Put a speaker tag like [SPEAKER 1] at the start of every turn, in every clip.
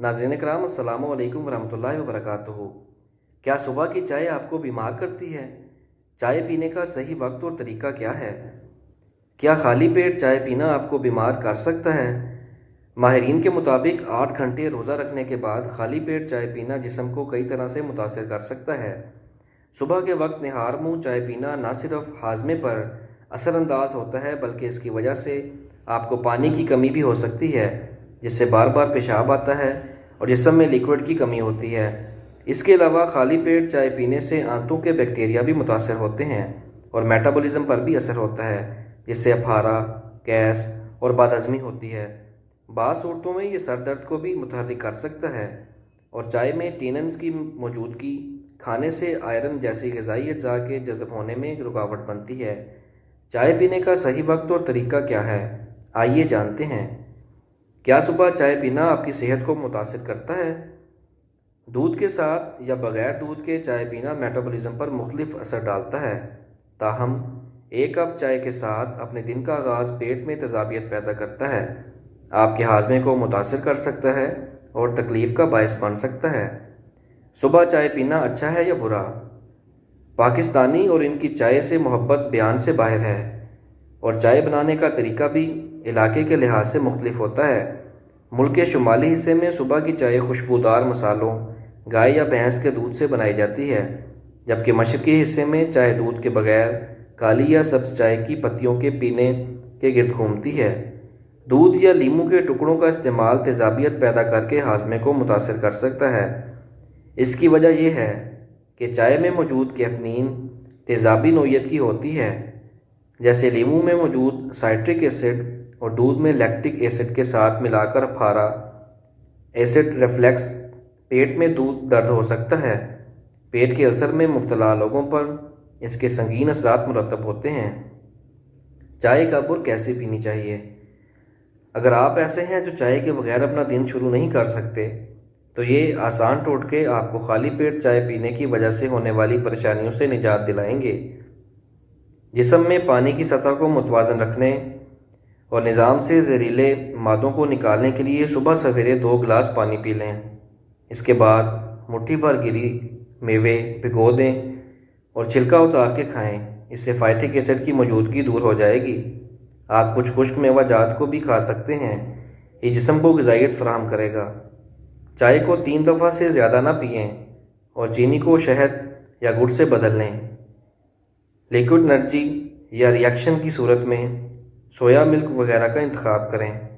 [SPEAKER 1] नाज़रीन कराम, अस्सलामु अलैकुम वरहमतुल्लाहि वबरकातुहू। क्या सुबह की चाय आपको बीमार करती है? चाय पीने का सही वक्त और तरीका क्या है? क्या खाली पेट चाय पीना आपको बीमार कर सकता है? माहिरीन के मुताबिक 8 घंटे रोज़ा रखने के बाद खाली पेट चाय पीना जिस्म को कई तरह से मुतासर कर सकता है। सुबह के वक्त निहार मुँह चाय पीना न सिर्फ हाजमे पर असरअंदाज होता है, बल्कि इसकी वजह से आपको पानी की कमी भी हो सकती है, जिससे बार बार पेशाब आता है और जिस्म में लिक्विड की कमी होती है। इसके अलावा खाली पेट चाय पीने से आंतों के बैक्टीरिया भी मुतासर होते हैं और मेटाबॉलिज्म पर भी असर होता है, जिससे अफारा, गैस और बदहज़मी होती है। बाज़ सूरतों में ये सर दर्द को भी मुतहर्रिक कर सकता है। और चाय में टेनिन्स की मौजूदगी खाने से आयरन जैसी ग़िज़ाई अज्जा के जज़ब होने में रुकावट बनती है। चाय पीने का सही वक्त और तरीका क्या है, आइए जानते हैं। क्या सुबह चाय पीना आपकी सेहत को मुतासिर करता है? दूध के साथ या बग़ैर दूध के चाय पीना मेटाबॉलिज्म पर मुख्तलिफ असर डालता है। ताहम एक कप चाय के साथ अपने दिन का आगाज़ पेट में तेज़ाबियत पैदा करता है, आपके हाजमे को मुतासिर कर सकता है और तकलीफ़ का बायस बन सकता है। सुबह चाय पीना अच्छा है या बुरा? पाकिस्तानी और इनकी चाय से मोहब्बत बयान से बाहर है, और चाय बनाने का तरीका भी इलाके के लिहाज से मुख्तलिफ होता है। मुल्क के शुमाली हिस्से में सुबह की चाय खुशबूदार मसालों, गाय या भैंस के दूध से बनाई जाती है, जबकि मशरक़ी हिस्से में चाय दूध के बगैर काली या सब्ज़ चाय की पत्तियों के पीने के गिर्द घूमती है। दूध या लीमू के टुकड़ों का इस्तेमाल तेज़ाबियत पैदा करके हाजमे को मुतासर कर सकता है। इसकी वजह यह है कि चाय में मौजूद कैफीन तेज़ाबी नोयत की होती है, जैसे लीमू में मौजूद साइट्रिक एसिड और दूध में लैक्टिक एसिड के साथ मिलाकर अफारा, एसिड रिफ्लक्स, पेट में दूध दर्द हो सकता है। पेट के अल्सर में मुब्तला लोगों पर इसके संगीन असरात मुरतब होते हैं। चाय कब और कैसे पीनी चाहिए? अगर आप ऐसे हैं जो चाय के बगैर अपना दिन शुरू नहीं कर सकते, तो ये आसान टोटके आपको खाली पेट चाय पीने की वजह से होने वाली परेशानियों से निजात दिलाएंगे। जिस्म में पानी की सतह को मुतवाज़न रखने और निज़ाम से जहरीले मादों को निकालने के लिए सुबह सवेरे 2 गिलास पानी पी लें। इसके बाद मुट्ठी भर गिरी मेवे भिगो दें और छिलका उतार के खाएं। इससे फाइटिक एसिड की मौजूदगी दूर हो जाएगी। आप कुछ खुश्क मेवा जात को भी खा सकते हैं, ये जिस्म को ग़िज़ाइयत फराहम करेगा। चाय को 3 दफ़ा से ज़्यादा ना पिएं और चीनी को शहद या गुड़ से बदल लें। लिक्विड एनर्जी या रिएक्शन की सूरत में सोया मिल्क वगैरह का इंतखाब करें।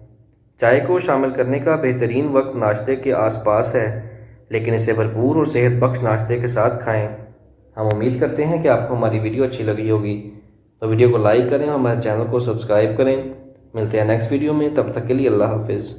[SPEAKER 1] चाय को शामिल करने का बेहतरीन वक्त नाश्ते के आसपास है, लेकिन इसे भरपूर और सेहत बख्श नाश्ते के साथ खाएं। हम उम्मीद करते हैं कि आपको हमारी वीडियो अच्छी लगी होगी, तो वीडियो को लाइक करें और हमारे चैनल को सब्सक्राइब करें। मिलते हैं नेक्स्ट वीडियो में, तब तक के लिए अल्लाह हाफिज़।